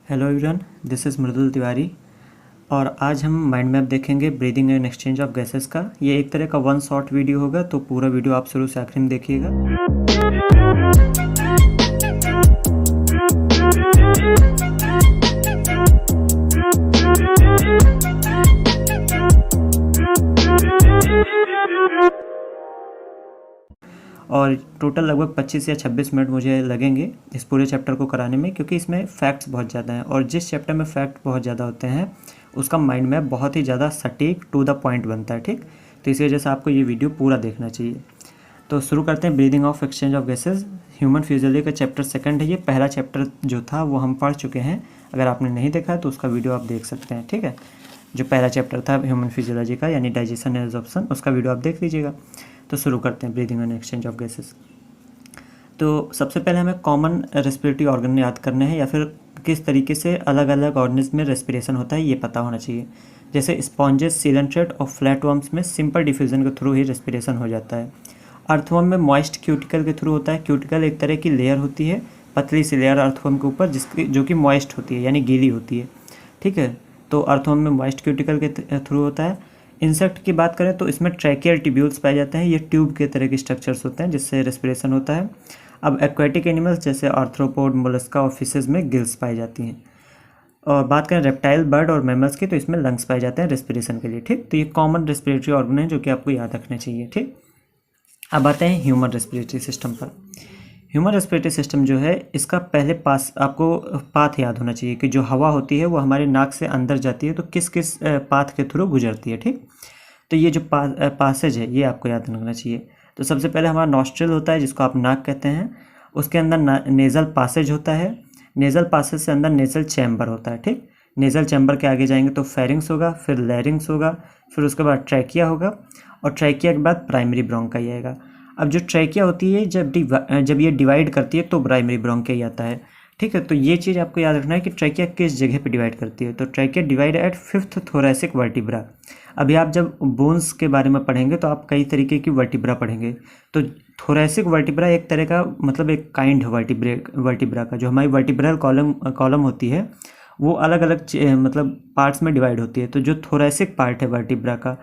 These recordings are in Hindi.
हेलो एवरीवन, दिस इज़ मृदुल तिवारी। और आज हम माइंड मैप देखेंगे breathing and exchange of gases का। ये एक तरह का वन शॉट वीडियो होगा, तो पूरा वीडियो आप शुरू से आखिर में देखिएगा। और टोटल लगभग 25 या 26 मिनट मुझे लगेंगे इस पूरे चैप्टर को कराने में, क्योंकि इसमें फैक्ट्स बहुत ज़्यादा हैं और जिस चैप्टर में फैक्ट बहुत ज़्यादा होते हैं उसका माइंड मैप बहुत ही ज़्यादा सटीक टू द पॉइंट बनता है। ठीक, तो इसी वजह से आपको ये वीडियो पूरा देखना चाहिए। तो शुरू करते हैं। Breathing of exchange of gases, human physiology का चैप्टर 2 है। ये पहला चैप्टर जो था वो हम पढ़ चुके हैं। अगर आपने नहीं देखा है तो उसका वीडियो आप देख सकते हैं। ठीक है, जो पहला चैप्टर था ह्यूमन फिजियोलॉजी का यानी डाइजेशन एंड एब्जॉर्प्शन, उसका वीडियो आप देख लीजिएगा। तो शुरू करते हैं breathing and exchange of gases. तो सबसे पहले हमें कॉमन रेस्पिरेटरी ऑर्गन याद करने हैं, या फिर किस तरीके से अलग अलग ऑर्गेनिज्म में रेस्पिरेशन होता है ये पता होना चाहिए। जैसे स्पॉन्जेस, सीलेंट्रेट और फ्लैटवर्म्स में सिंपल डिफ्यूजन के थ्रू ही रेस्पिरेशन हो जाता है। अर्थवर्म में मॉइस्ट क्यूटिकल के थ्रू होता है। क्यूटिकल एक तरह की लेयर होती है, पतली सी लेयर अर्थवर्म के ऊपर, जिसकी जो कि मॉइस्ट होती है यानी गीली होती है। ठीक है, तो अर्थवर्म में मॉइस्ट क्यूटिकल के थ्रू होता है। इंसेक्ट की बात करें तो इसमें ट्रैकियल ट्यूब्यूल्स पाए जाते हैं। ये ट्यूब के तरह के स्ट्रक्चर्स होते हैं जिससे रेस्पिरेशन होता है। अब एक्वेटिक एनिमल्स जैसे आर्थ्रोपोड, मोलस्का और फिशेज में गिल्स पाई जाती हैं। और बात करें रेप्टाइल, बर्ड और मैमल्स की, तो इसमें लंग्स पाए जाते हैं रेस्पिरेशन के लिए। ठीक, तो ये कॉमन रेस्पिरेटरी ऑर्गन है जो कि आपको याद रखने चाहिए। ठीक, अब आते हैं ह्यूमन रेस्पिरेटरी सिस्टम पर। ह्यूमन रेस्पिरेटरी सिस्टम जो है, इसका पहले आपको पाथ याद होना चाहिए कि जो हवा होती है वो हमारे नाक से अंदर जाती है तो किस किस पाथ के थ्रू गुजरती है। ठीक, तो ये जो पासेज है ये आपको याद रखना चाहिए। तो सबसे पहले हमारा नॉस्ट्रिल होता है जिसको आप नाक कहते हैं। उसके अंदर नेज़ल पासेज होता है। नेज़ल पासेज से अंदर नेज़ल चैम्बर होता है। ठीक, नेज़ल चैम्बर के आगे जाएंगे तो फेरिंग्स होगा, फिर लैरिंग्स होगा, फिर उसके बाद ट्रैकिया होगा और ट्रैकिया के बाद प्राइमरी ब्रोंकाई आएगा। अब जो ट्रैकिया होती है जब ये डिवाइड करती है तो प्राइमरी ब्रोंकाई आता है। ठीक है, तो ये चीज़ आपको याद रखना है कि ट्रैकिया किस जगह पे डिवाइड करती है। तो trachea divide at 5th thoracic vertebra. अभी आप जब बोन्स के बारे में पढ़ेंगे तो आप कई तरीके की वर्टिब्रा पढ़ेंगे। तो थोरैसिक वर्टिब्रा एक तरह का मतलब एक काइंड वर्टिब्रा का, जो हमारी वर्टिब्रल कॉलम होती है वो अलग अलग मतलब पार्ट्स में डिवाइड होती है। तो जो थोरैसिक पार्ट है वर्टिब्रा का,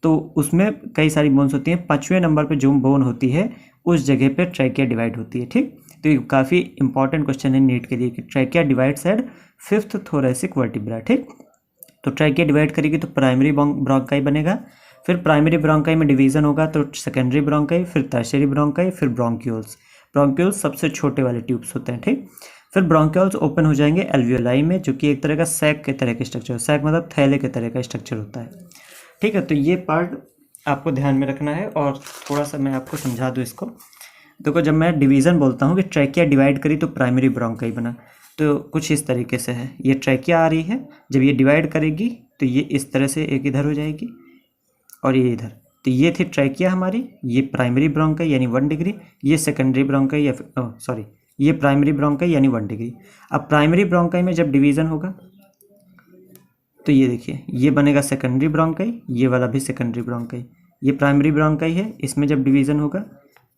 तो उसमें कई सारी बोन्स होती हैं। 5वें नंबर पे जो बोन होती है उस जगह पे ट्रैकिया डिवाइड होती है। ठीक, तो ये काफ़ी इंपॉर्टेंट क्वेश्चन है नीट के लिए कि trachea divides at 5th thoracic vertebra. ठीक, तो ट्रैकिया डिवाइड करेगी तो प्राइमरी ब्रोंकाई बनेगा। फिर प्राइमरी ब्रोंकाई में डिवीजन होगा तो सेकेंडरी ब्रोंकाई, फिर टर्शियरी ब्रोंकाई, फिर ब्रोंक्यूल्स। ब्रोंक्यूल्स सबसे छोटे वाले ट्यूब्स होते हैं। ठीक, फिर ब्रोंक्यूल्स ओपन हो जाएंगे एल्वियोलाई में, जो कि एक तरह का सैक के तरह के स्ट्रक्चर, सैक मतलब थैले के तरह का स्ट्रक्चर होता है। ठीक है, तो ये पार्ट आपको ध्यान में रखना है और थोड़ा सा मैं आपको समझा दूँ इसको। देखो, जब मैं डिवीज़न बोलता हूँ कि ट्रैकिया डिवाइड करी तो प्राइमरी ब्रोंकाई बना, तो कुछ इस तरीके से है। ये ट्रैकिया आ रही है, जब ये डिवाइड करेगी तो ये इस तरह से एक इधर हो जाएगी और ये इधर। तो ये थी ट्रैकिया हमारी, ये प्राइमरी ब्रोंकाई यानी 1 डिग्री, ये सेकेंडरी ब्रोंकाई या ये प्राइमरी ब्रोंकाई यानी 1 डिग्री। अब प्राइमरी ब्रोंकाई में जब डिवीज़न होगा तो ये देखिए, ये बनेगा सेकेंडरी ब्रोंकाई, ये वाला भी सेकेंडरी ब्रोंकाई। ये प्राइमरी ब्रोंकाई है, इसमें जब डिवीज़न होगा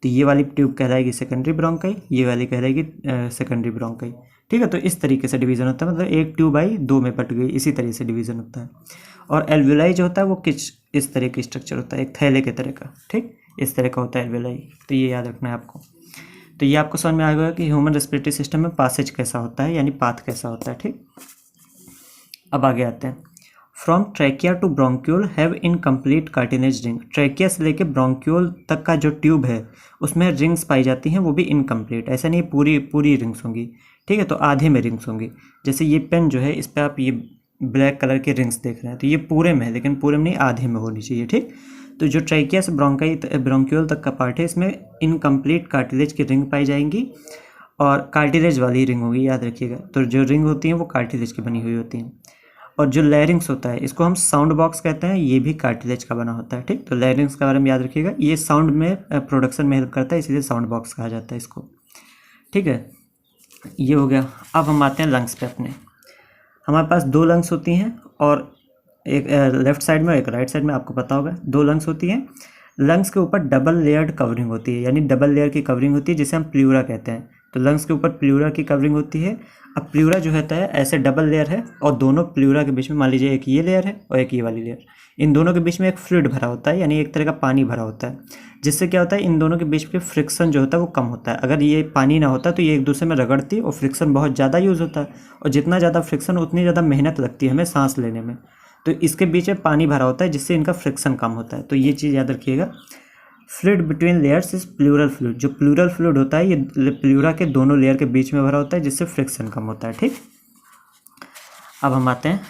तो ये वाली ट्यूब कहलाएगी सेकेंडरी ब्रोंकाई, ये वाली कहलाएगी सेकेंडरी ब्रोंकाई। ठीक है, तो इस तरीके से डिवीज़न होता है, मतलब एक ट्यूब आई 2 में बट गई, इसी तरीके से डिवीज़न होता है। और एल्वियोलाई जो होता है वो इस तरह की स्ट्रक्चर होता है, एक थैले के तरह का। ठीक, इस तरह का होता है एल्वियोलाई। तो ये याद रखना है आपको। तो ये आपको समझ में आएगा कि ह्यूमन रेस्पिरेटरी सिस्टम में पासेज कैसा होता है यानी पाथ कैसा होता है। ठीक, अब आगे आते हैं। From trachea to bronchiole have incomplete cartilage ring. Trachea से लेके ब्रोंक्यूल तक का जो ट्यूब है उसमें रिंग्स पाई जाती हैं, वो भी इनकम्प्लीट, ऐसा नहीं पूरी रिंग्स होंगी। ठीक है, तो आधे में रिंग्स होंगी। जैसे ये पेन जो है, इस पर आप ये ब्लैक कलर के रिंग्स देख रहे हैं, तो ये पूरे में है, लेकिन पूरे में नहीं, आधे में होनी चाहिए। ठीक, तो जो ट्रैकिया से ब्रोंक्यूल तक का पार्ट है, इसमें इनकम्प्लीट कार्टिलेज की रिंग पाई जाएंगी और कार्टिलेज वाली रिंग होगी, याद रखिएगा। तो जो रिंग होती हैं वो कार्टिलेज की बनी हुई होती हैं। और जो लैरिंग्स होता है, इसको हम साउंड बॉक्स कहते हैं, ये भी कार्टिलेज का बना होता है। ठीक, तो लैरिंग्स के बारे में याद रखिएगा, ये साउंड में प्रोडक्शन में हेल्प करता है, इसीलिए साउंड बॉक्स कहा जाता है इसको। ठीक है, ये हो गया। अब हम आते हैं लंग्स पे अपने। हमारे पास 2 लंग्स होती हैं और एक लेफ्ट साइड में और एक राइट साइड में, आपको पता होगा 2 लंग्स होती हैं। लंग्स के ऊपर डबल लेयर्ड कवरिंग होती है, यानी डबल लेयर की कवरिंग होती है जिसे हम प्लूरा कहते हैं। तो लंग्स के ऊपर प्लूरा की कवरिंग होती है। अब प्लूरा जो होता है ऐसे डबल लेयर है और दोनों प्लूरा के बीच में मान लीजिए एक ये लेयर है और एक ये वाली लेयर, इन दोनों के बीच में एक फ्लूइड भरा होता है, यानी एक तरह का पानी भरा होता है, जिससे क्या होता है इन दोनों के बीच में फ्रिक्शन जो होता है वो कम होता है। अगर ये पानी ना होता तो ये एक दूसरे में रगड़ती और फ्रिक्शन बहुत ज़्यादा यूज़ होता है, और जितना ज़्यादा फ्रिक्शन उतनी ज़्यादा मेहनत लगती है हमें सांस लेने में। तो इसके बीच में पानी भरा होता है जिससे इनका फ्रिक्शन कम होता है। तो ये चीज़ याद रखिएगा। Fluid between layers is pleural fluid. जो प्लूरल फ्लूइड होता है ये प्लूरा के दोनों लेयर के बीच में भरा होता है जिससे फ्रिक्शन कम होता है। ठीक, अब हम आते हैं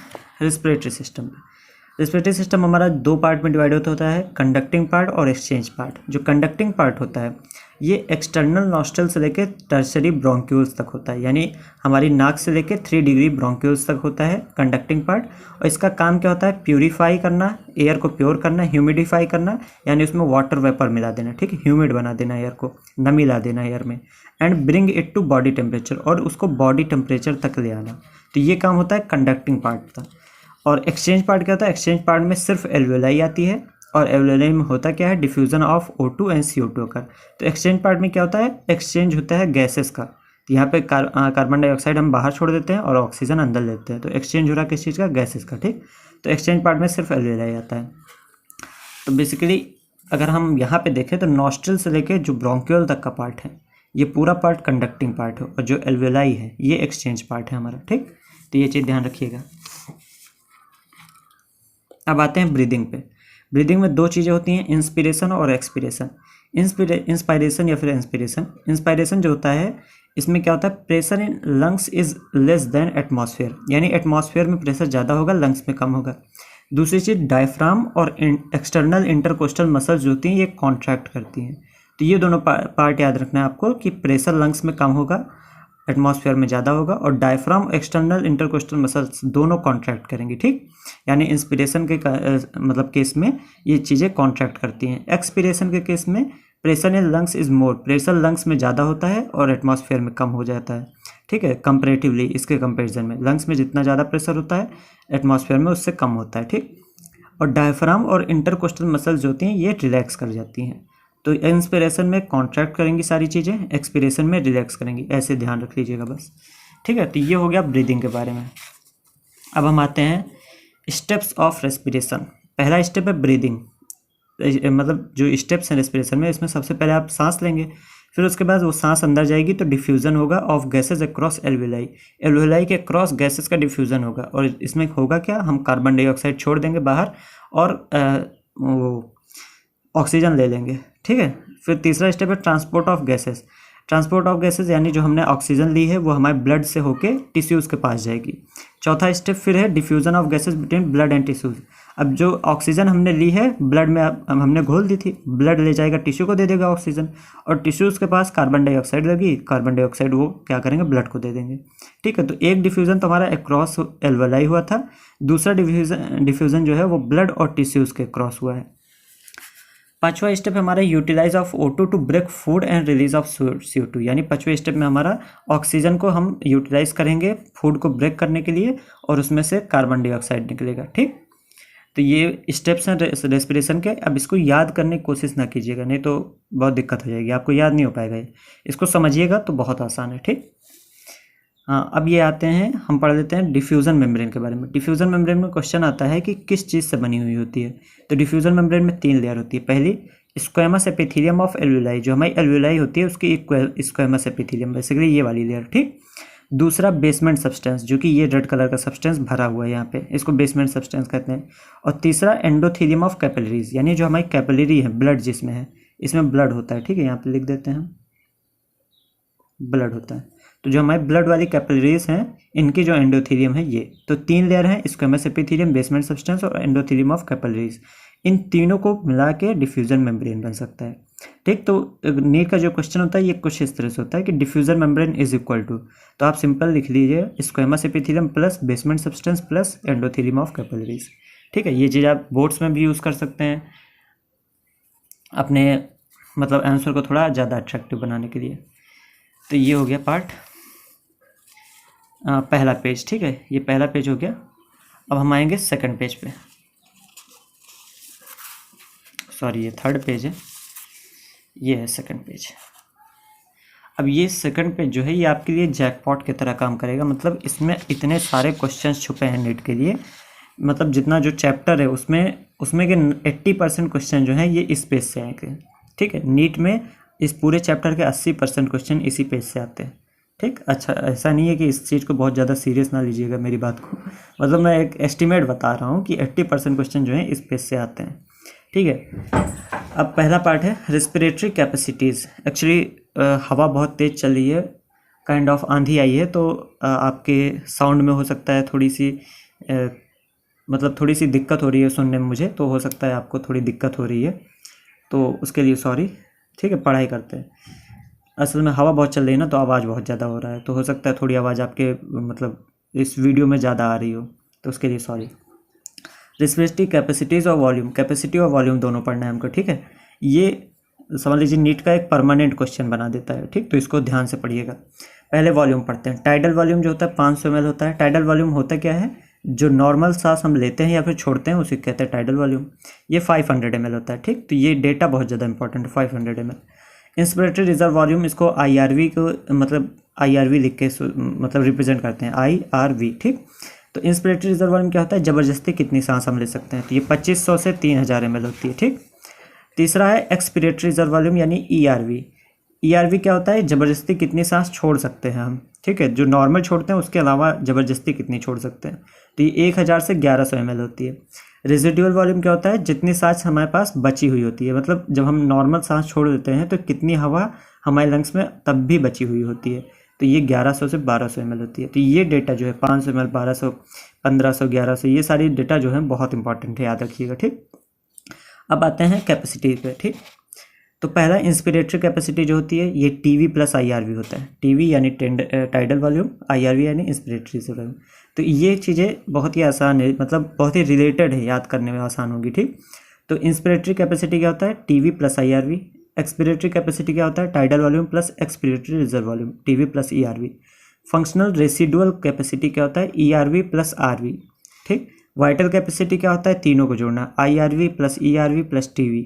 रेस्पिरेटरी सिस्टम पे। रेस्पिरेटरी सिस्टम हमारा दो पार्ट में डिवाइड होता है, कंडक्टिंग पार्ट और एक्सचेंज पार्ट। जो कंडक्टिंग पार्ट होता है ये एक्सटर्नल नॉस्ट्रल से लेकर टर्सरी ब्रोंक्यूल्स तक होता है, यानी हमारी नाक से लेकर 3 डिग्री ब्रोंक्यूल्स तक होता है कंडक्टिंग पार्ट। और इसका काम क्या होता है, प्यूरीफाई करना, एयर को प्योर करना, ह्यूमिडिफाई करना, यानी उसमें वाटर वेपर मिला देना, ठीक है, ह्यूमिड बना देना एयर को, नमी ला देना एयर में, and bring it to body temperature, और उसको बॉडी टेम्परेचर तक ले आना। तो ये काम होता है कंडक्टिंग पार्ट का। और एक्सचेंज पार्ट क्या होता है, एक्सचेंज पार्ट में सिर्फ एल्वेलाई आती है, और एल्वेलाई में होता क्या है, diffusion of O2 and CO2 का। तो एक्सचेंज पार्ट में क्या होता है, एक्सचेंज होता है गैसेस का। तो यहाँ पे कार्बन डाइऑक्साइड हम बाहर छोड़ देते हैं और ऑक्सीजन अंदर लेते हैं, तो एक्सचेंज हो रहा है किस चीज़ का, गैसेस का। ठीक, तो एक्सचेंज पार्ट में सिर्फ एल्वेलाई आता है। तो बेसिकली अगर हम यहाँ पे देखें तो नॉस्ट्रल से लेके जो ब्रोंक्यूल तक का पार्ट है ये पूरा पार्ट कंडक्टिंग पार्ट है, और जो एल्वेलाई है ये एक्सचेंज पार्ट है हमारा। ठीक, तो ये चीज़ ध्यान रखिएगा। अब आते हैं ब्रीदिंग पे। ब्रीदिंग में दो चीज़ें होती हैं, इंस्पिरेशन और एक्सपिरेशन। इंस्पायरेशन या फिर इंस्पिरेशन। इंस्पायरेशन जो होता है इसमें क्या होता है, pressure in lungs is less than atmosphere, यानी एटमॉस्फेयर में प्रेशर ज़्यादा होगा, लंग्स में कम होगा। दूसरी चीज़ डायफ्राम और एक्सटर्नल इंटरकोस्टल मसल्स जो होती हैं ये कॉन्ट्रैक्ट करती हैं। तो ये दोनों पार्ट याद रखना है आपको कि प्रेशर लंग्स में कम होगा, एटमॉस्फेयर में ज़्यादा होगा, और डायफ्राम एक्सटर्नल इंटरकोस्टल मसल्स दोनों कॉन्ट्रैक्ट करेंगी। ठीक, यानी इंस्पिरेशन के मतलब केस में ये चीज़ें कॉन्ट्रैक्ट करती हैं। एक्सपिरेशन के केस में pressure in lungs is more, pressure lungs में ज़्यादा होता है और एटमॉस्फेयर में कम हो जाता है। ठीक है, कंपैरेटिवली इसके कंपैरिजन में लंग्स में जितना ज़्यादा प्रेशर होता है एटमॉस्फेयर में उससे कम होता है। ठीक, और डायफ्राम और इंटरकोस्टल मसल्स जो होती हैं ये रिलैक्स कर जाती हैं। तो इंस्पिरेशन में कॉन्ट्रैक्ट करेंगी सारी चीज़ें, एक्सपिरेशन में रिलैक्स करेंगी, ऐसे ध्यान रख लीजिएगा बस। ठीक है, तो ये हो गया ब्रीदिंग के बारे में। अब हम आते हैं स्टेप्स ऑफ रेस्पिरेशन। पहला स्टेप है ब्रीदिंग, मतलब जो स्टेप्स हैं रेस्पिरेशन में, इसमें सबसे पहले आप सांस लेंगे, फिर उसके बाद वो सांस अंदर जाएगी तो डिफ्यूज़न होगा of gases across alveoli. Alveoli के क्रॉस गैसेस का डिफ्यूज़न होगा, और इसमें होगा क्या, हम कार्बन डाइऑक्साइड छोड़ देंगे बाहर और वो ऑक्सीजन ले लेंगे। ठीक है, फिर तीसरा स्टेप है transport of gases. Transport of gases यानी जो हमने ऑक्सीजन ली है वो हमारे ब्लड से होके टिश्यूज़ के पास जाएगी। चौथा स्टेप फिर है diffusion of gases between blood and tissues. अब जो ऑक्सीजन हमने ली है ब्लड में, अब हमने घोल दी थी, ब्लड ले जाएगा टिश्यू को दे देगा ऑक्सीजन, और टिश्यूज़ के पास कार्बन डाइऑक्साइड लगी, कार्बन डाइऑक्साइड वो क्या करेंगे, ब्लड को दे देंगे। ठीक है, तो एक डिफ्यूज़न तो हमारा अक्रॉस एल्वेलाई हुआ था, दूसरा डिफ्यूज़न जो है वो ब्लड और टिश्यूज़ के क्रॉस हुआ है। पांचवा स्टेप हमारा utilise of O2 to break food and release of CO2, यानी पांचवें स्टेप में हमारा ऑक्सीजन को हम यूटिलाइज करेंगे फूड को ब्रेक करने के लिए, और उसमें से कार्बन डाइऑक्साइड निकलेगा। ठीक, तो ये स्टेप्स हैं रेस्पिरेशन के। अब इसको याद करने की कोशिश ना कीजिएगा, नहीं तो बहुत दिक्कत हो जाएगी, आपको याद नहीं हो पाएगा ये। इसको समझिएगा तो बहुत आसान है। ठीक, हाँ, अब ये आते हैं, हम पढ़ लेते हैं डिफ्यूज़न मेम्ब्रेन के बारे में। डिफ्यूज़न मेम्ब्रेन में क्वेश्चन आता है कि किस चीज़ से बनी हुई होती है। तो डिफ्यूज़न मेम्ब्रेन में 3 लेयर होती है। पहली स्क्वेमस एपिथेलियम ऑफ एल्वेलाई, जो हमारी एल्वेलाई होती है उसकी स्क्वेमस एपिथेलियम, बेसिकली ये वाली लेयर। ठीक, दूसरा बेसमेंट सब्सटेंस, जो कि ये रेड कलर का सब्सटेंस भरा हुआ है यहाँ पे, इसको बेसमेंट सब्सटेंस कहते हैं। और तीसरा एंडोथेलियम ऑफ कैपिलरीज, यानी जो हमारी कैपिलरी है, ब्लड जिसमें है, इसमें ब्लड होता है। ठीक है, यहाँ पे लिख देते हैं ब्लड होता है। तो जो हमारे ब्लड वाली कैपिलरीज हैं इनकी जो एंडोथेलियम है ये, तो 3 लेयर हैं, स्क्वेमस एपिथेलियम, बेसमेंट सब्सटेंस और एंडोथेलियम ऑफ कैपिलरीज। इन तीनों को मिला के डिफ्यूजन मेम्ब्रेन बन सकता है। ठीक, तो नीट का जो क्वेश्चन होता है ये कुछ इस तरह से होता है कि diffusion membrane is equal to, तो आप सिंपल लिख लीजिए squamous epithelium plus basement substance plus endothelium of capillaries. ठीक है, ये चीज़ आप बोर्ड्स में भी यूज़ कर सकते हैं अपने मतलब आंसर को थोड़ा ज़्यादा अट्रैक्टिव बनाने के लिए। तो ये हो गया पार्ट पहला पेज। ठीक है, ये पहला पेज हो गया। अब हम आएंगे सेकंड पेज पे, सॉरी ये थर्ड पेज है, ये है सेकंड पेज। अब ये सेकंड पेज जो है ये आपके लिए जैकपॉट की तरह काम करेगा, मतलब इसमें इतने सारे क्वेश्चंस छुपे हैं नीट के लिए, मतलब जितना जो चैप्टर है उसमें के 80% क्वेश्चन जो हैं ये इस पेज से आएंगे। ठीक है, नीट में इस पूरे चैप्टर के 80% क्वेश्चन इसी पेज से आते हैं। ठीक, अच्छा ऐसा नहीं है कि इस चीज़ को बहुत ज़्यादा सीरियस ना लीजिएगा मेरी बात को, मतलब मैं एक एस्टिमेट बता रहा हूँ कि 80% क्वेश्चन जो हैं इस पेज से आते हैं। ठीक है, अब पहला पार्ट है रेस्पिरेटरी कैपेसिटीज़। एक्चुअली हवा बहुत तेज़ चल रही है, काइंड ऑफ आंधी आई है, तो आपके साउंड में हो सकता है थोड़ी सी मतलब थोड़ी सी दिक्कत हो रही है सुनने में मुझे, तो हो सकता है आपको थोड़ी दिक्कत हो रही है, तो उसके लिए सॉरी। ठीक है, पढ़ाई करते हैं। असल में हवा बहुत चल रही है ना, तो आवाज़ बहुत ज़्यादा हो रहा है, तो हो सकता है थोड़ी आवाज़ आपके मतलब इस वीडियो में ज़्यादा आ रही हो, तो उसके लिए सॉरी। रेस्पिरेटरी कैपेसिटीज़ और वॉल्यूम, कैपेसिटी और वॉल्यूम दोनों पढ़ना है हमको। ठीक है, ये समझ लीजिए नीट का एक परमानेंट क्वेश्चन बना देता है। ठीक, तो इसको ध्यान से पढ़िएगा। पहले वॉल्यूम पढ़ते हैं। टाइडल वॉल्यूम जो होता है 500 ml होता है। टाइडल वॉल्यूम होता क्या है, जो नॉर्मल सांस हम लेते हैं या फिर छोड़ते हैं उसे कहते हैं टाइडल वॉल्यूम। ये 500 ml होता है। ठीक, तो ये डेटा बहुत ज़्यादा इंपॉर्टेंट है, 500 ml। इंस्पिरेटरी रिजर्व वॉल्यूम, इसको IRV को मतलब IRV लिख के मतलब रिप्रेजेंट करते हैं, IRV। ठीक, तो इंस्पिरेटरी रिजर्व वॉल्यूम क्या होता है, ज़बरदस्ती कितनी सांस हम ले सकते हैं, तो ये 2500 से 3000 ml होती है। ठीक, तीसरा है एक्सपिरेटरी रिजर्व वॉल्यूम यानी ERV। ERV क्या होता है, ज़बरदस्ती कितनी सांस छोड़ सकते हैं हम। ठीक है, जो नॉर्मल छोड़ते हैं उसके अलावा ज़बरदस्ती कितनी छोड़ सकते हैं, तो ये 1000 से 1100 ml होती है। रेजिडुअल वॉल्यूम क्या होता है, जितनी सांस हमारे पास बची हुई होती है, मतलब जब हम नॉर्मल सांस छोड़ देते हैं तो कितनी हवा हमारे लंग्स में तब भी बची हुई होती है, तो ये 1100 से 1200 ml होती है। तो ये डेटा जो है 500 ml, 1200, 1500, 1100, ये सारी डेटा जो है बहुत इंपॉर्टेंट है, याद रखिएगा। ठीक, अब आते हैं कैपेसिटी पे। ठीक, तो पहला इंस्पिरेटरी कैपेसिटी जो होती है ये TV प्लस IRV होता है। TV यानी टाइडल वॉल्यूम, IRV यानी इंस्पिरेटरी वॉल्यूम। तो ये चीज़ें बहुत ही आसान है, मतलब बहुत ही रिलेटेड है, याद करने में आसान होगी। ठीक, तो इंस्पिरेटरी कैपेसिटी क्या होता है, TV plus IRV। Expiratory capacity क्या होता है, tidal volume plus expiratory reserve volume, TV plus ERV। Functional residual capacity क्या होता है, ERV प्लस RV। ठीक, वाइटल कैपेसिटी क्या होता है, तीनों को जोड़ना, IRV plus ERV plus TV।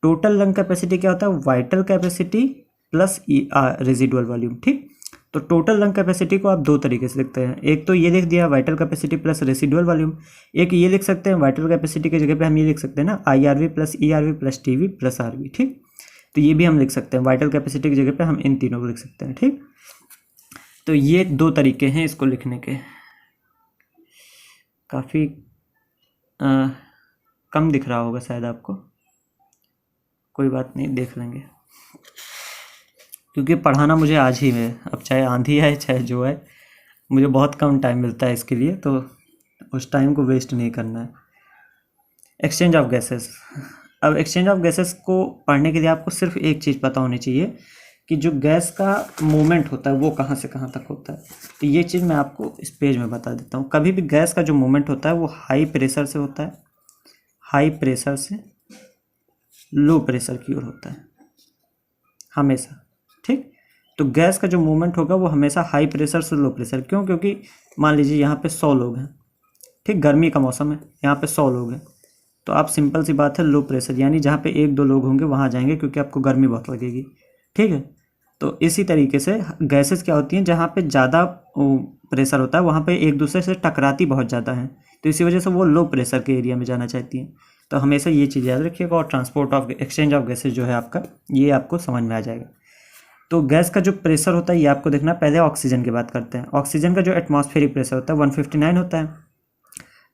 Total lung capacity क्या होता है, vital capacity plus residual volume. ठीक, तो टोटल लंग कैपेसिटी को आप दो तरीके से लिखते हैं, एक तो ये लिख दिया vital capacity plus residual volume, एक ये लिख सकते हैं वाइटल कैपेसिटी की जगह पे हम ये लिख सकते हैं ना IRV plus ERV plus TV plus RV। ठीक, तो ये भी हम लिख सकते हैं, वाइटल कैपेसिटी की जगह पे हम इन तीनों को लिख सकते हैं। ठीक, तो ये दो तरीके हैं इसको लिखने के। काफ़ी कम दिख रहा होगा शायद आपको, कोई बात नहीं, देख लेंगे, क्योंकि पढ़ाना मुझे आज ही है, अब चाहे आंधी है चाहे जो है, मुझे बहुत कम टाइम मिलता है इसके लिए, तो उस टाइम को वेस्ट नहीं करना है। Exchange of gases. अब एक्सचेंज ऑफ गैसेस को पढ़ने के लिए आपको सिर्फ एक चीज़ पता होनी चाहिए कि जो गैस का मूवमेंट होता है वो कहाँ से कहाँ तक होता है, तो ये चीज़ मैं आपको इस पेज में बता देता हूँ। कभी भी गैस का जो मूवमेंट होता है वो हाई प्रेशर से होता है, हाई प्रेशर से लो प्रेशर की ओर होता है हमेशा। ठीक, तो गैस का जो मूवमेंट होगा वो हमेशा हाई प्रेशर से लो प्रेशर, क्यों, क्योंकि मान लीजिए यहाँ पे 100 लोग हैं। ठीक, गर्मी का मौसम है, यहाँ पे 100 लोग हैं, तो आप सिंपल सी बात है लो प्रेशर यानी जहाँ पे 1-2 लोग होंगे वहाँ जाएंगे, क्योंकि आपको गर्मी बहुत लगेगी। ठीक है, तो इसी तरीके से गैसेस क्या होती हैं, जहाँ पे ज़्यादा प्रेशर होता है वहाँ पे एक दूसरे से टकराती बहुत ज़्यादा हैं, तो इसी वजह से वो लो प्रेशर के एरिया में जाना चाहती हैं। तो हमेशा ये चीज़ याद रखिएगा, और transport of exchange of gases जो है आपका, ये आपको समझ में आ जाएगा। तो गैस का जो प्रेशर होता है ये आपको देखना। पहले ऑक्सीजन की बात करते हैं। ऑक्सीजन का जो एटमॉस्फेरिक प्रेशर होता है 159 होता है,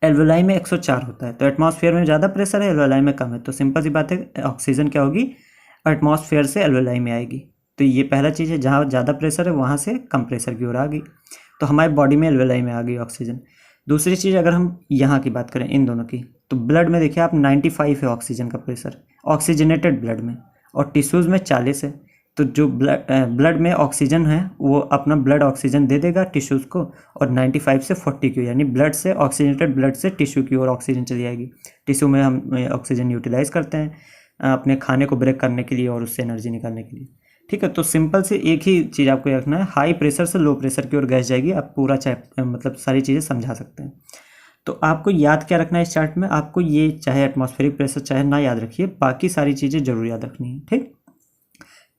एल्वेलाई में 104 होता है। तो एटमॉस्फेयर में ज़्यादा प्रेशर है, एल्वेलाई में कम है, तो सिंपल सी बात है ऑक्सीजन क्या होगी, एटमॉस्फेयर से एल्वेलाई में आएगी। तो ये पहला चीज़ है, जहाँ ज़्यादा प्रेशर है वहाँ से कम प्रेशर की ओर आ गई, तो हमारे बॉडी में एल्वेलाई में आ गई ऑक्सीजन। दूसरी चीज़ अगर हम यहाँ की बात करें इन दोनों की, तो ब्लड में देखिए आप 95 है ऑक्सीजन का प्रेशर ऑक्सीजनेटेड ब्लड में, और टिश्यूज़ में 40 है। तो जो ब्लड में ऑक्सीजन है वो अपना ब्लड ऑक्सीजन दे देगा टिश्यूज़ को, और 95 से 40 की, यानी ब्लड से ऑक्सीजनेटेड ब्लड से टिश्यू की ओर ऑक्सीजन चली जाएगी। टिश्यू में हम ऑक्सीजन यूटिलाइज़ करते हैं अपने खाने को ब्रेक करने के लिए और उससे एनर्जी निकालने के लिए। ठीक है, तो सिंपल से एक ही चीज़ आपको रखना है, हाई प्रेशर से लो प्रेशर की ओर गैस जाएगी। आप पूरा मतलब सारी चीज़ें समझा सकते हैं। तो आपको याद क्या रखना है इस चार्ट में, आपको ये चाहे एटमॉस्फेरिक प्रेशर चाहे ना याद रखिए, बाकी सारी चीज़ें जरूर याद रखनी है। ठीक,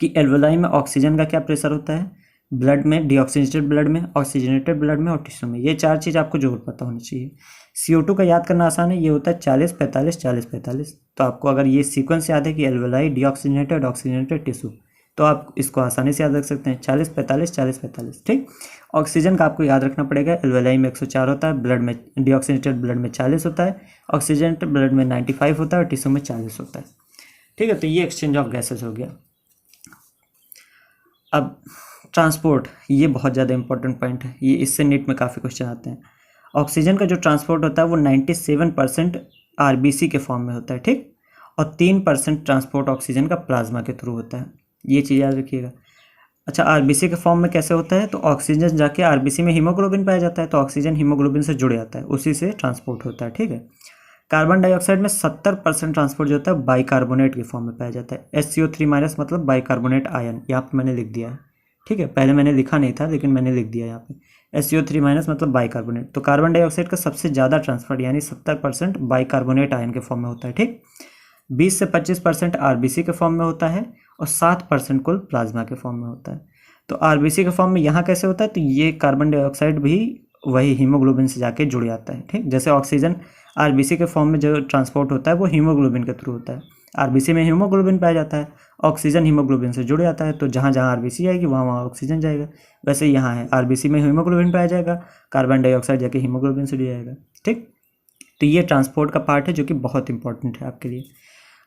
कि एल्वेलाई में ऑक्सीजन का क्या प्रेशर होता है, ब्लड में, डीऑक्सीजनेटेड ब्लड में, ऑक्सीजनेटेड ब्लड में और टिश्यू में। ये 4 चीज़ आपको जरूर पता होनी चाहिए। CO2 का याद करना आसान है, ये होता है 40-45-40-45। तो आपको अगर ये सीक्वेंस याद है कि एल्वेलाई, डीऑक्सीजनेटेड, ऑक्सीजनेटेड, टिश्यू, तो आप इसको आसानी से याद रख सकते हैं 40-45-40-45। ठीक। ऑक्सीजन का आपको याद रखना पड़ेगा, एल्वेलाई में 104 होता है, ब्लड में, डीऑक्सीजनेटेड ब्लड में 40 होता है, ऑक्सीजनेटेड ब्लड में 95 होता है और टिश्यू में 40 होता है। ठीक है, तो ये एक्सचेंज ऑफ गैसेस हो गया। अब ट्रांसपोर्ट, ये बहुत ज़्यादा इंपॉर्टेंट पॉइंट है, ये इससे नीट में काफ़ी क्वेश्चन आते हैं। ऑक्सीजन का जो ट्रांसपोर्ट होता है वो 97% RBC के फॉर्म में होता है। ठीक। और 3% ट्रांसपोर्ट ऑक्सीजन का प्लाज्मा के थ्रू होता है, ये चीज़ याद रखिएगा। अच्छा, RBC के फॉर्म में कैसे होता है, तो ऑक्सीजन जाके RBC में हीमोग्लोबिन पाया जाता है, तो ऑक्सीजन हीमोग्लोबिन से जुड़ जाता है, उसी से ट्रांसपोर्ट होता है। ठीक है। कार्बन डाइऑक्साइड में 70% ट्रांसपोर्ट जो होता है बाइकार्बोनेट के फॉर्म में पाया जाता है। SCO3- मतलब बाइकार्बोनेट आयन, यहाँ पर मैंने लिख दिया है। ठीक है, पहले मैंने लिखा नहीं था लेकिन मैंने लिख दिया यहाँ पे, SCO3- मतलब बाइकार्बोनेट। तो कार्बन डाइऑक्साइड का सबसे ज़्यादा ट्रांसफर यानी 70% बाइकार्बोनेट आयन के फॉर्म में होता है। ठीक। 20 से 25% RBC के फॉर्म में होता है और 7% कुल प्लाज्मा के फॉर्म में होता है। तो RBC के फॉर्म में यहाँ कैसे होता है, तो ये कार्बन डाइऑक्साइड भी वही हीमोग्लोबिन से जाके जुड़ जाता है। ठीक। जैसे ऑक्सीजन RBC के फॉर्म में जो ट्रांसपोर्ट होता है वो हीमोग्लोबिन के थ्रू होता है, RBC में हीमोग्लोबिन पाया जाता है, ऑक्सीजन हीमोग्लोबिन से जुड़ जाता है, तो जहाँ जहाँ RBC आएगी वहाँ वहाँ ऑक्सीजन जाएगा। वैसे यहाँ है, RBC में हीमोग्लोबिन पाया जाएगा, कार्बन डाइऑक्साइड जाके हीमोग्लोबिन से जुड़ जाएगा। ठीक। तो ये ट्रांसपोर्ट का पार्ट है जो कि बहुत इंपॉर्टेंट है आपके लिए।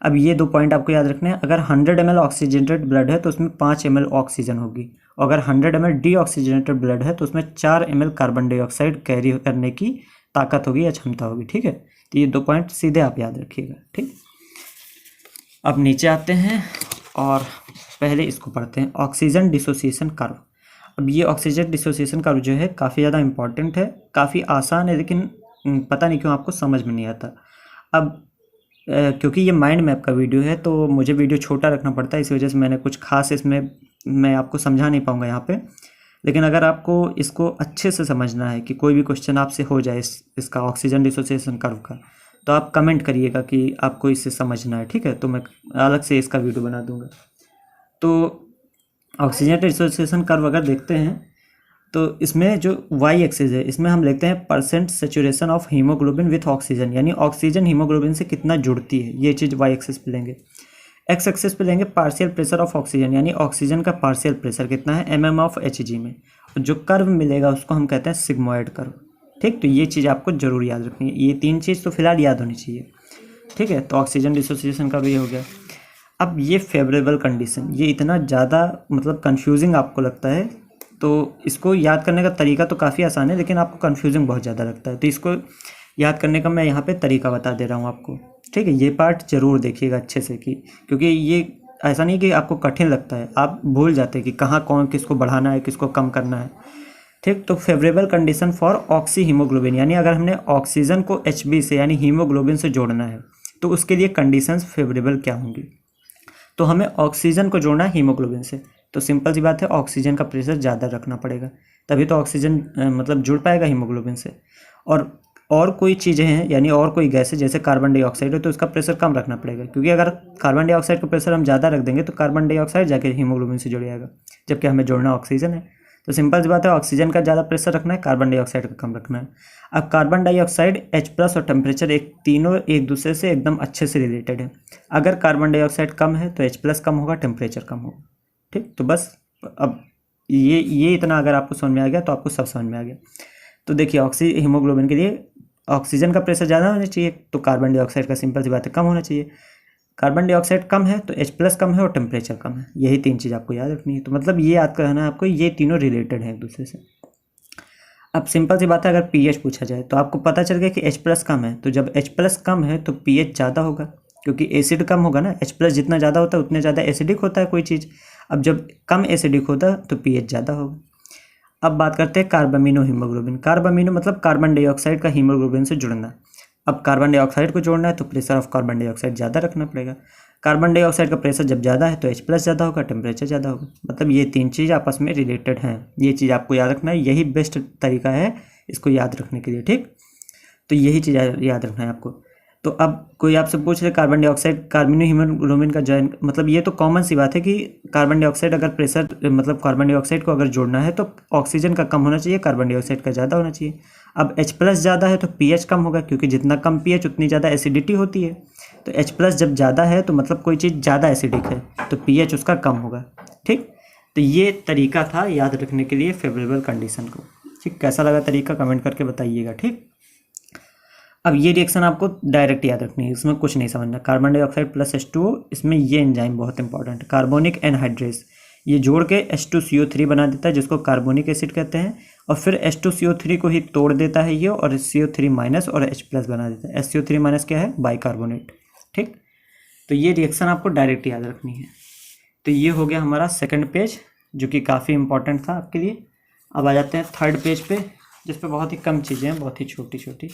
अब ये 2 पॉइंट आपको याद रखने हैं। अगर 100 ml ऑक्सीजनेटेड ब्लड है तो उसमें 5 ml ऑक्सीजन होगी, और अगर 100 ml डीऑक्सीजनेटेड ब्लड है तो उसमें 4 ml कार्बन डाइऑक्साइड कैरी करने की ताकत होगी या क्षमता होगी। ठीक है, तो ये 2 पॉइंट सीधे आप याद रखिएगा। ठीक। अब नीचे आते हैं और पहले इसको पढ़ते हैं, ऑक्सीजन डिसोसिएशन कर्व। अब ये ऑक्सीजन डिसोसिएशन कर्व जो है काफ़ी ज़्यादा इंपॉर्टेंट है, काफ़ी आसान है, लेकिन पता नहीं क्यों आपको समझ में नहीं आता। अब क्योंकि ये माइंड मैप का वीडियो है तो मुझे वीडियो छोटा रखना पड़ता है, इस वजह से मैंने कुछ खास इसमें मैं आपको समझा नहीं पाऊँगा यहाँ पे। लेकिन अगर आपको इसको अच्छे से समझना है कि कोई भी क्वेश्चन आपसे हो जाए इसका ऑक्सीजन डिसोसिएशन कर्व का, तो आप कमेंट करिएगा कि आपको इससे समझना है। ठीक है, तो मैं अलग से इसका वीडियो बना दूंगा। तो ऑक्सीजन डिसोसिएशन कर्व अगर देखते हैं तो इसमें जो वाई एक्सिस है इसमें हम लेते हैं percent saturation of haemoglobin with oxygen, यानी ऑक्सीजन हीमोग्लोबिन से कितना जुड़ती है, ये चीज़ वाई एक्सिस पे लेंगे। एक्स एक्सिस पे लेंगे पार्शियल प्रेशर ऑफ ऑक्सीजन, यानी ऑक्सीजन का पार्शियल प्रेशर कितना है mm/Hg में। जो कर्व मिलेगा उसको हम कहते हैं सिग्मोइड कर्व। ठीक। तो ये चीज़ आपको जरूर याद रखनी है, ये 3 चीज़ तो फिलहाल याद होनी चाहिए। ठीक है, तो ऑक्सीजन डिसोसिएशन का भी हो गया। अब ये फेवरेबल कंडीशन, ये इतना ज़्यादा मतलब कन्फ्यूजिंग आपको लगता है, तो इसको याद करने का तरीका तो काफ़ी आसान है लेकिन आपको कन्फ्यूजिंग बहुत ज़्यादा लगता है, तो इसको याद करने का मैं यहाँ पे तरीका बता दे रहा हूँ आपको। ठीक है, ये पार्ट ज़रूर देखिएगा अच्छे से क्योंकि ये ऐसा नहीं कि आपको कठिन लगता है, आप भूल जाते हैं कि कहाँ कौन किसको बढ़ाना है किसको कम करना है। ठीक। तो favourable condition for oxy haemoglobin, यानी अगर हमने ऑक्सीजन को Hb से यानी हीमोग्लोबिन से जोड़ना है तो उसके लिए कंडीशंस फेवरेबल क्या होंगी, तो हमें ऑक्सीजन को जोड़ना है हीमोग्लोबिन से, तो सिंपल सी बात है ऑक्सीजन का प्रेशर ज़्यादा रखना पड़ेगा, तभी तो ऑक्सीजन मतलब जुड़ पाएगा हीमोग्लोबिन से। और कोई चीज़ें हैं यानी और कोई गैस है जैसे कार्बन डाइऑक्साइड है तो उसका प्रेशर कम रखना पड़ेगा, क्योंकि अगर कार्बन डाइऑक्साइड का प्रेशर हम ज़्यादा रख देंगे तो कार्बन डाइऑक्साइड जाके हीमोग्लोबिन से जुड़ जाएगा, जबकि हमें जोड़ना ऑक्सीजन है। तो सिंपल सी बात है ऑक्सीजन का ज़्यादा प्रेशर रखना है, कार्बन डाइऑक्साइड का कम रखना है। अब कार्बन डाइऑक्साइड H+ और टेम्परेचर तीनों एक दूसरे से एकदम अच्छे से रिलेटेड है। अगर कार्बन डाइऑक्साइड कम है तो H+ कम होगा, टेम्परेचर कम होगा। ठीक। तो बस अब ये इतना अगर आपको समझ में आ गया तो आपको सब समझ में आ गया। तो देखिए हीमोग्लोबिन के लिए ऑक्सीजन का प्रेशर ज़्यादा होना चाहिए तो कार्बन डाइऑक्साइड का सिंपल सी बात है कम होना चाहिए। कार्बन डाइऑक्साइड कम है तो H+ कम है और टेम्परेचर कम है, यही 3 चीज़ आपको याद रखनी है। तो मतलब ये याद करना है आपको, ये तीनों रिलेटेड हैं एक दूसरे से। अब सिंपल सी बात है अगर pH पूछा जाए तो आपको पता चल गया कि H+ कम है, तो जब H+ कम है तो pH ज़्यादा होगा, क्योंकि एसिड कम होगा ना, H+ जितना ज़्यादा होता है उतने ज़्यादा एसिडिक होता है कोई चीज़। अब जब कम एसिडिक होता है तो pH ज़्यादा होगा। अब बात करते हैं कार्बामिनो हीमोग्लोबिन। कार्बामिनो मतलब कार्बन डाइऑक्साइड का हीमोग्लोबिन से जुड़ना। अब कार्बन डाइऑक्साइड को जोड़ना है तो प्रेशर ऑफ कार्बन डाइऑक्साइड ज़्यादा रखना पड़ेगा। कार्बन डाइऑक्साइड का प्रेशर जब ज़्यादा है तो H+ ज़्यादा होगा, टेम्परेचर ज़्यादा होगा। मतलब ये 3 चीज़ आपस में रिलेटेड हैं, ये चीज़ आपको याद रखना है, यही बेस्ट तरीका है इसको याद रखने के लिए। ठीक। तो यही चीज़ याद रखना है आपको। तो अब कोई आपसे पूछ रहे कार्बन डाइऑक्साइड कार्बोनो हीमोग्लोबिन का जॉइन, मतलब ये तो कॉमन सी बात है कि कार्बन डाइऑक्साइड अगर प्रेशर, मतलब कार्बन डाइऑक्साइड को अगर जोड़ना है तो ऑक्सीजन का कम होना चाहिए, कार्बन डाइऑक्साइड का ज़्यादा होना चाहिए। अब H+ ज़्यादा है तो pH कम होगा, क्योंकि जितना कम pH उतनी ज़्यादा एसिडिटी होती है। तो H+ जब ज़्यादा है तो मतलब कोई चीज़ ज़्यादा एसिडिक है, तो pH उसका कम होगा। ठीक, तो ये तरीका था याद रखने के लिए फेवरेबल कंडीशन को। ठीक, कैसा लगा तरीका कमेंट करके बताइएगा। ठीक, अब ये रिएक्शन आपको डायरेक्ट याद रखनी है, इसमें कुछ नहीं समझना। कार्बन डाइऑक्साइड प्लस H2O, इसमें ये एंजाइम बहुत इंपॉर्टेंट है, कार्बोनिक एनहाइड्रेस, ये जोड़ के H2CO3 बना देता है, जिसको कार्बोनिक एसिड कहते हैं, और फिर H2CO3 को ही तोड़ देता है ये, और CO3- और H+ बना देता है। SCO3- क्या है? बाइकार्बोनेट। ठीक, तो ये रिएक्शन आपको डायरेक्ट याद रखनी है। तो ये हो गया हमारा सेकंड पेज, जो कि काफ़ी इंपॉर्टेंट था आपके लिए। अब आ जाते हैं थर्ड पेज पे, जिस पे बहुत ही कम चीज़ें हैं, बहुत ही छोटी छोटी।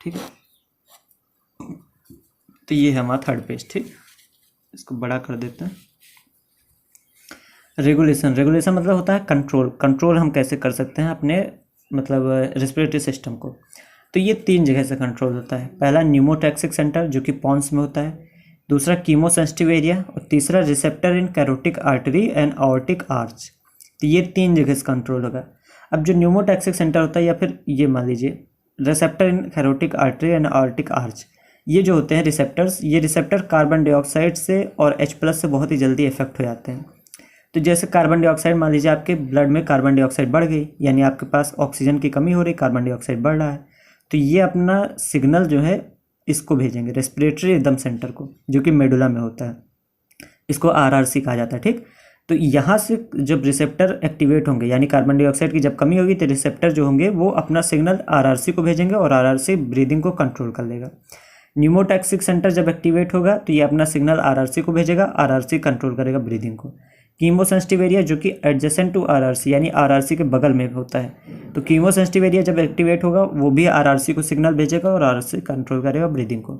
ठीक है, तो ये है हमारा थर्ड पेज। ठीक, इसको बड़ा कर देते हैं। रेगुलेशन, रेगुलेशन मतलब होता है कंट्रोल। कंट्रोल हम कैसे कर सकते हैं अपने मतलब रेस्पिरेटरी सिस्टम को। तो ये 3 जगह से कंट्रोल होता है। पहला न्यूमोटैक्सिक सेंटर, जो कि पॉन्स में होता है। दूसरा कीमोसेंसिटिव एरिया, और तीसरा receptor in carotid artery and aortic arch. तो ये 3 जगह से कंट्रोल होगा। अब जो न्यूमोटैक्सिक सेंटर होता है, या फिर ये मान लीजिए receptor in carotid artery and aortic arch, ये जो होते हैं रिसेप्टर्स, ये रिसेप्टर कार्बन डाइऑक्साइड से और H+ से बहुत ही जल्दी इफेक्ट हो जाते हैं। तो जैसे कार्बन डाइऑक्साइड, मान लीजिए आपके ब्लड में कार्बन डाइऑक्साइड बढ़ गई, यानी आपके पास ऑक्सीजन की कमी हो रही, कार्बन डाइऑक्साइड बढ़ रहा है, तो ये अपना सिग्नल जो है इसको भेजेंगे रेस्पिरेटरी रिदम सेंटर को, जो कि मेडुला में होता है। इसको RRC कहा जाता है। ठीक, तो यहाँ से जब रिसेप्टर एक्टिवेट होंगे, यानी कार्बन डाइऑक्साइड की जब कमी होगी, तो रिसेप्टर जो होंगे वो अपना सिग्नल RRC को भेजेंगे, और RRC ब्रीदिंग को कंट्रोल कर लेगा। न्यूमोटैक्सिक सेंटर जब एक्टिवेट होगा तो ये अपना सिग्नल RRC को भेजेगा, RRC कंट्रोल करेगा ब्रीदिंग को। कीमोसेंसिटिव एरिया, जो कि एडजेसेंट टू RRC, यानी RRC के बगल में होता है, तो कीमोसेंसिटिव एरिया जब एक्टिवेट होगा वो भी RRC को सिग्नल भेजेगा, और RRC कंट्रोल करेगा ब्रीदिंग को।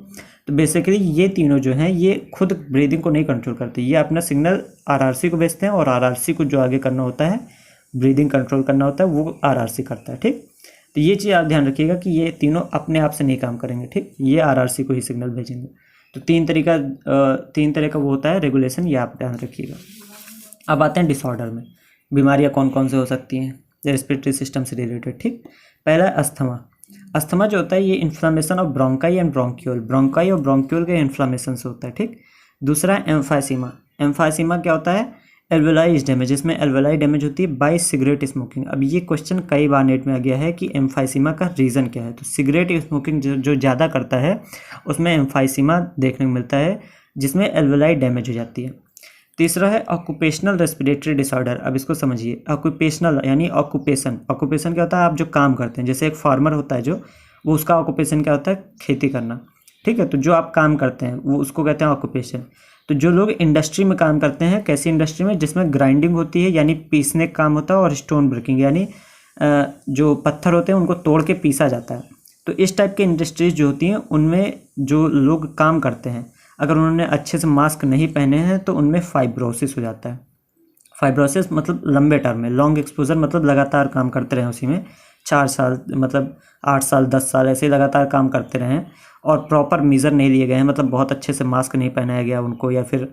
तो बेसिकली ये तीनों जो हैं ये खुद ब्रीदिंग को नहीं कंट्रोल करते, ये अपना सिग्नल RRC को भेजते हैं, और RRC को जो आगे करना होता है, ब्रीदिंग कंट्रोल करना होता है, वो RRC करता है। ठीक, तो ये चीज़ आप ध्यान रखिएगा कि ये तीनों अपने आप से नहीं काम करेंगे। ठीक, ये RRC को ही सिग्नल भेजेंगे। तो 3 तरह का वो होता है रेगुलेशन, ये आप ध्यान रखिएगा। अब आते हैं डिसऑर्डर में, बीमारियां कौन कौन से हो सकती हैं रेस्पिरेटरी सिस्टम से रिलेटेड। ठीक, पहला है अस्थमा। अस्थमा जो होता है ये inflammation of bronchi and bronchiole, bronchi और ब्रोंक्यूल के इन्फ्लामेशन से होता है। ठीक, दूसरा है एम्फाइसीमा। एम्फाइसीमा क्या होता है? एल्वेलाई डैमेज, इसमें एल्वेलाई डैमेज होती है बाय सिगरेट स्मोकिंग। अब ये क्वेश्चन कई बार नेट में आ गया है कि एम्फाइसीमा का रीज़न क्या है। तो सिगरेट स्मोकिंग जो ज़्यादा करता है उसमें एम्फाइसीमा देखने को मिलता है, जिसमें एल्वेलाई डैमेज हो जाती है। तीसरा है ऑक्यूपेशनल रेस्पिरेटरी डिसऑर्डर। अब इसको समझिए, ऑक्यूपेशनल यानी ऑक्यूपेशन। ऑक्यूपेशन क्या होता है? आप जो काम करते हैं, जैसे एक फार्मर होता है जो, वो उसका ऑक्यूपेशन क्या होता है? खेती करना। ठीक है, तो जो आप काम करते हैं वो उसको कहते हैं ऑक्यूपेशन। तो जो लोग इंडस्ट्री में काम करते हैं, कैसी इंडस्ट्री में? जिसमें ग्राइंडिंग होती है यानी पीसने का काम होता है, और स्टोन ब्रेकिंग यानी जो पत्थर होते हैं उनको तोड़ के पीसा जाता है। तो इस टाइप की इंडस्ट्रीज जो होती हैं उनमें जो लोग काम करते हैं, अगर उन्होंने अच्छे से मास्क नहीं पहने हैं तो उनमें फाइब्रोसिस हो जाता है। फाइब्रोसिस मतलब लंबे टर्म में, लॉन्ग एक्सपोजर मतलब लगातार काम करते रहें उसी में, 4 साल मतलब 8 साल 10 साल ऐसे लगातार काम करते रहें, और प्रॉपर मेजर नहीं लिए गए हैं, मतलब बहुत अच्छे से मास्क नहीं पहनाया गया उनको, या फिर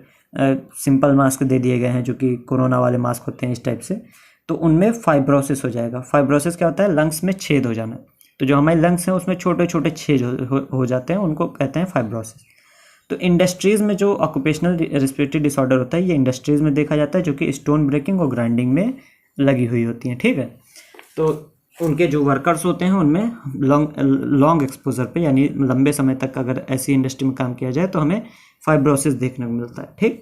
सिंपल मास्क दे दिए गए हैं जो कि कोरोना वाले मास्क होते हैं इस टाइप से, तो उनमें फाइब्रोसिस हो जाएगा। फाइब्रोसिस क्या होता है? लंग्स में छेद हो जाना। तो जो हमारे लंग्स हैं उसमें छोटे छोटे छेद हो जाते हैं, उनको कहते हैं फाइब्रोसिस। तो इंडस्ट्रीज़ में जो ऑक्यूपेशनल रेस्पिरेटरी डिसऑर्डर होता है ये इंडस्ट्रीज़ में देखा जाता है, जो कि स्टोन ब्रेकिंग और ग्राइंडिंग में लगी हुई होती हैं। ठीक है, तो उनके जो वर्कर्स होते हैं उनमें लॉन्ग एक्सपोजर पे यानी लंबे समय तक अगर ऐसी इंडस्ट्री में काम किया जाए तो हमें फाइब्रोसिस देखने को मिलता है। ठीक,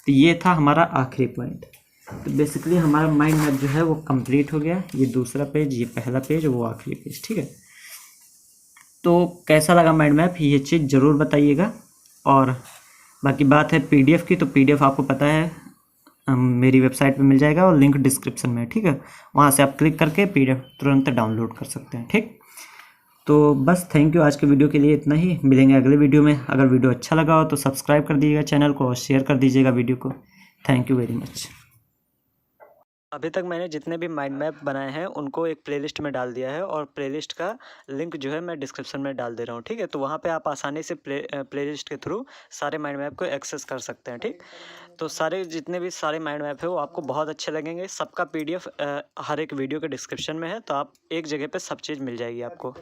तो ये था हमारा आखिरी पॉइंट। तो बेसिकली हमारा माइंड मैप जो है वो कंप्लीट हो गया। ये दूसरा पेज, ये पहला पेज, वो आखिरी पेज। ठीक है, तो कैसा लगा माइंड मैप ये चीज़ ज़रूर बताइएगा। और बाकी बात है PDF की, तो PDF आपको पता है मेरी वेबसाइट पे मिल जाएगा, और लिंक डिस्क्रिप्शन में। ठीक है, वहाँ से आप क्लिक करके PDF तुरंत डाउनलोड कर सकते हैं। ठीक, तो बस थैंक यू, आज के वीडियो के लिए इतना ही। मिलेंगे अगले वीडियो में। अगर वीडियो अच्छा लगा हो तो सब्सक्राइब कर दीजिएगा चैनल को, और शेयर कर दीजिएगा वीडियो को। Thank you very much. अभी तक मैंने जितने भी माइंड मैप बनाए हैं उनको एक प्लेलिस्ट में डाल दिया है और प्लेलिस्ट का लिंक जो है मैं डिस्क्रिप्शन में डाल दे रहा हूँ, ठीक है। तो वहाँ पे आप आसानी से प्लेलिस्ट के थ्रू सारे माइंड मैप को एक्सेस कर सकते हैं, ठीक। तो सारे जितने भी सारे माइंड मैप है वो आपको बहुत अच्छे लगेंगे। सबका PDF हर एक वीडियो के डिस्क्रिप्शन में है, तो आप एक जगह पे सब चीज़ मिल जाएगी आपको।